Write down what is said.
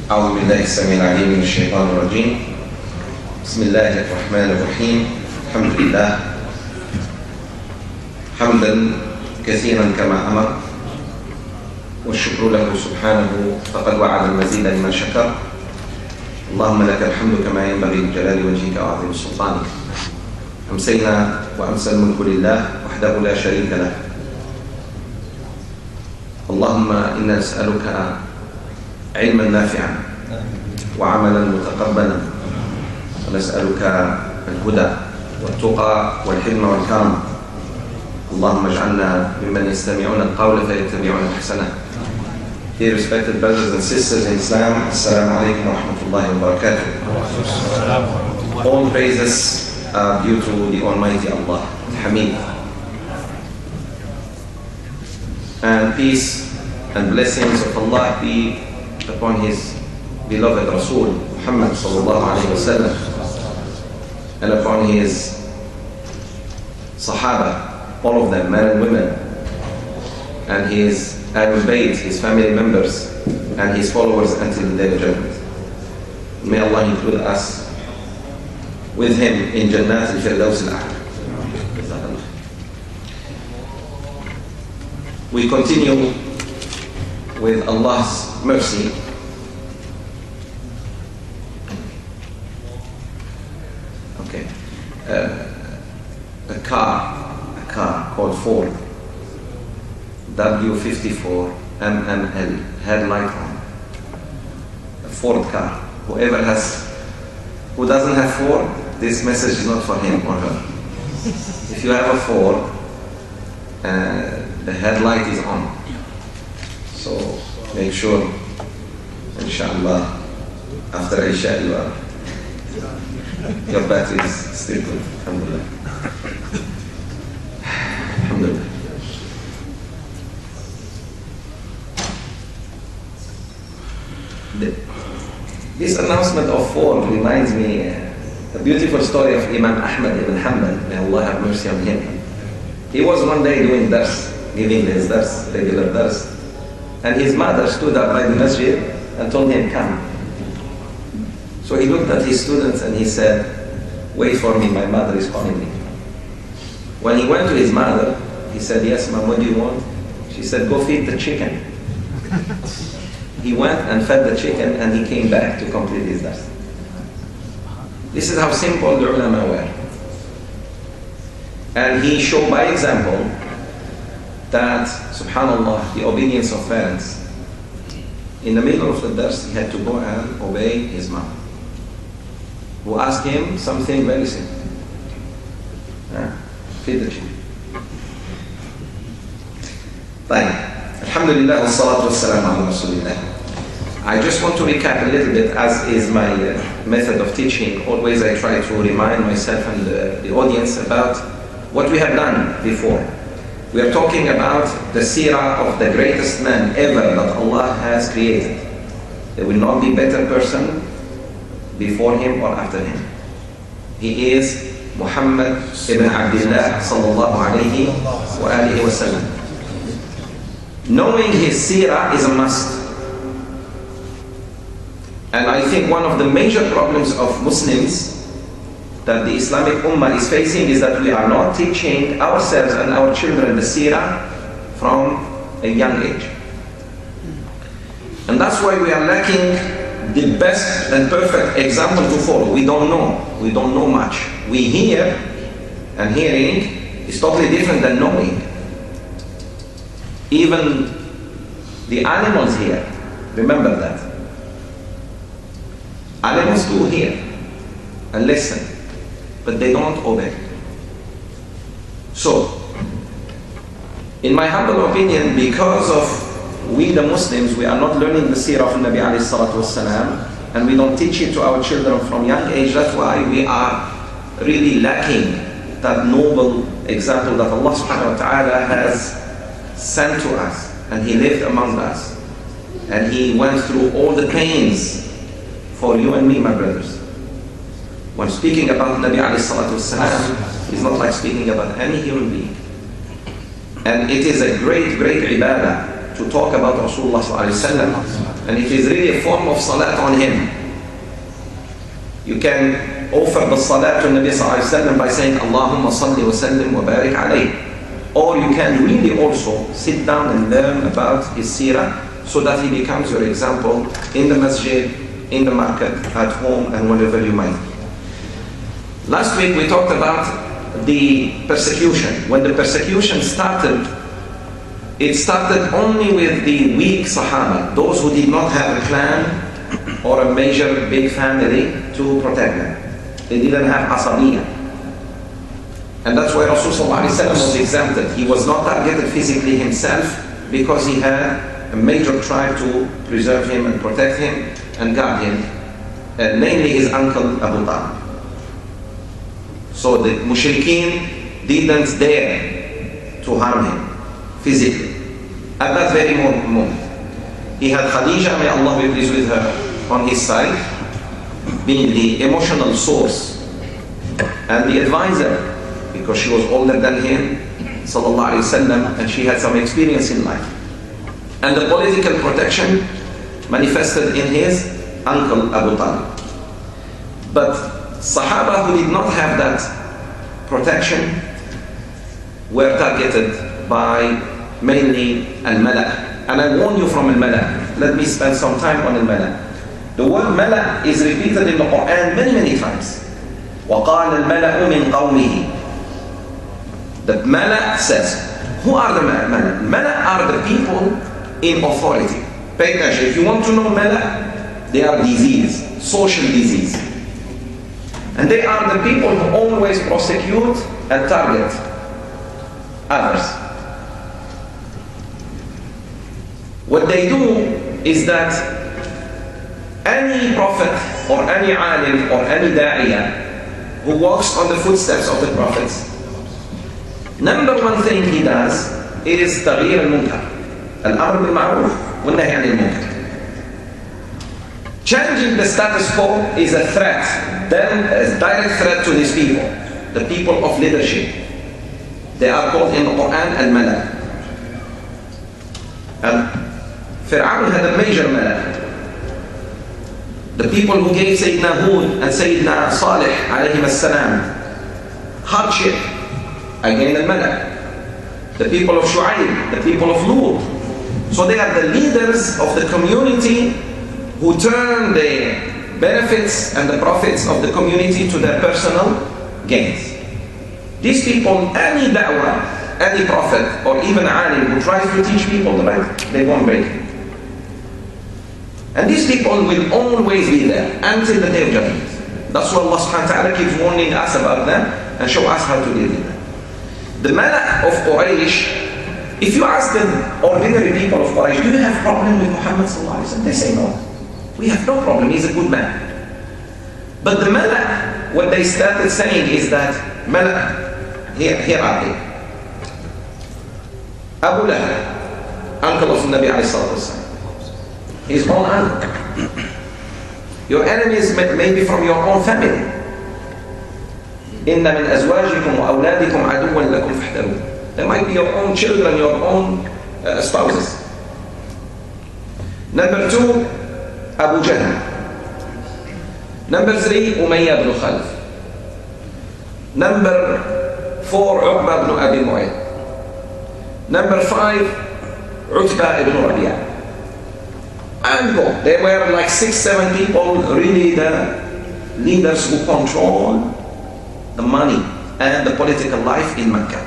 أعوذ بالله السميع العليم من الشيطان الرجيم. بسم الله الرحمن الرحيم. الحمد لله حمدا كثيرا كما أمر، والشكر له سبحانه فقد وعد المزيد لمن شكر. اللهم لك الحمد كما ينبغي لجلال وجهك وعظيم سلطانك. أمسينا وأمسى الملك لله وحده لا شريك له. اللهم إنا نسألك علما نافعا وعملا متقبلا، ونسألك الهدى والتقى والحلم والكرم. اللهم اجعلنا ممن يستمعون القول فيتبعون احسنه. Dear respected brothers and sisters in Islam, Assalamu alaikum wa rahmatullahi wa barakatuh. All praises are due to the Almighty Allah, Hamid. And peace and blessings of Allah be upon His beloved Rasul, Muhammad sallallahu alayhi wa sallam, and upon His Sahaba, all of them, men and women, and His Ahlul Bayt, His family members, and His followers until the day of judgment. May Allah include us with Him in Jannat al-Firdaus al-A'la. We continue with Allah's mercy. Okay. A car called Ford W54 MML, headlight on. A Ford car. Who doesn't have Ford, this message is not for him or her. If you have a Ford, the headlight is on. So make sure, inshallah, after Isha your battery is still good. Alhamdulillah. Alhamdulillah. This announcement of Ford reminds me a beautiful story of Imam Ahmad ibn Hanbal. May Allah have mercy on him. He was one day doing dars, giving his dars, regular dars, and his mother stood up by the masjid and told him, come. So he looked at his students and he said, wait for me, my mother is calling me. When he went to his mother, he said, yes, mom, what do you want? She said, go feed the chicken. He went and fed the chicken and he came back to complete his dars. This is how simple the ulama were. And he showed by example that, subhanallah, the obedience of parents. In the middle of the dars, he had to go and obey his mom, who asked him something very simple. Feed the chicken. Fine. Alhamdulillah, wassalatu wassalamu ala rasulillah. I just want to recap a little bit, as is my method of teaching. Always I try to remind myself and the audience about what we have done before. We are talking about the seerah of the greatest man ever that Allah has created. There will not be a better person before him or after him. He is Muhammad ibn Abdullah sallallahu alayhi wa alihi wa sallam. Knowing his seerah is a must. And I think one of the major problems of Muslims that the Islamic Ummah is facing is that we are not teaching ourselves and our children the seerah from a young age. And that's why we are lacking the best and perfect example to follow. We don't know much. We hear, and hearing is totally different than knowing. Even the animals hear. Remember that. Animals do hear and listen, but they don't obey. So, in my humble opinion, because of we the Muslims, we are not learning the seerah of Nabi alayhi salatu wasalam, and we don't teach it to our children from young age. That's why we are really lacking that noble example that Allah subhanahu wa ta'ala has sent to us, and He lived among us, and He went through all the pains for you and me, my brothers. When speaking about Nabi alayhi salatu wasalam, it's not like speaking about any human being. And it is a great, great ibadah to talk about Rasulullah sallallahu alaihi wasallam, and it is really a form of salat on him. You can offer the salat to Nabi sallallahu alaihi wasallam by saying Allahumma salli wa sallim wa barik alayhi. Or you can really also sit down and learn about his seerah so that he becomes your example in the masjid, in the market, at home, and wherever you might be. Last week we talked about the persecution. When the persecution started, it started only with the weak Sahaba, those who did not have a clan or a major big family to protect them. They didn't have asabiyah. And that's why Rasulullah ﷺ was exempted. He was not targeted physically himself because he had a major tribe to preserve him and protect him and guard him, namely his uncle Abu Talib. So the mushrikeen didn't dare to harm him physically. At that very moment, he had Khadija, may Allah be pleased with her, on his side, being the emotional source and the advisor, because she was older than him, sallallahu alaihi wasallam, and she had some experience in life. And the political protection manifested in his uncle Abu Talib. But Sahaba who did not have that protection were targeted by mainly al-Mala'. And I warn you from al-Mala'. Let me spend some time on al-Mala'. The word Mala' is repeated in the Quran many times. وَقَالَ الْمَلَأُ مِنْ قَوْمِهِ. The Mala' says, who are the Mala'? Mala' are the people in authority. Pay attention. If you want to know Mala', they are disease, social disease. And they are the people who always prosecute and target others. What they do is that any prophet or any alim or any da'iyah who walks on the footsteps of the prophets, number one thing he does is تغيير المنكر, الأمر بالمعروف والنهي عن المنكر. Changing the status quo is a threat, then a direct threat to these people, the people of leadership. They are called in the Quran al-Mala'. And Fir'aun had a major Mala'. The people who gave Sayyidina Hud and Sayyidina Salih alayhim as-salam hardship, again al-Mala'. The people of Shu'aib, the people of Lut. So they are the leaders of the community who turn the benefits and the profits of the community to their personal gains. These people, any da'wah, any prophet, or even alim who tries to teach people the right, they won't break it. And these people will always be there until the day of judgment. That's why Allah subhanahu wa ta'ala keeps warning us about them and show us how to deal with them. The Mala' of Quraysh, if you ask the ordinary people of Quraysh, do you have a problem with Muhammad sallallahu alaihi wasallam? They say no. We have no problem, he's a good man. But the Mala', what they started saying is that, Mala', here are they. Abu Lahab, uncle of Nabi alayhi salatu wasallam. His own uncle. Your enemies may be from your own family. إِنَّ مِنْ أَزْوَاجِكُمْ وَأَوْلَادِكُمْ عَدُوًّا لَكُمْ فَاحْذَرُوهُ. They might be your own children, your own spouses. Number 2, Abu Jahl. Number 3, Umayyah ibn Khalaf. Number 4, Uqba ibn Abi Mu'ayt. Number 5, Utbah ibn Rabi'ah. And go. They were like 6-7 people, really the leaders who control the money and the political life in Mecca.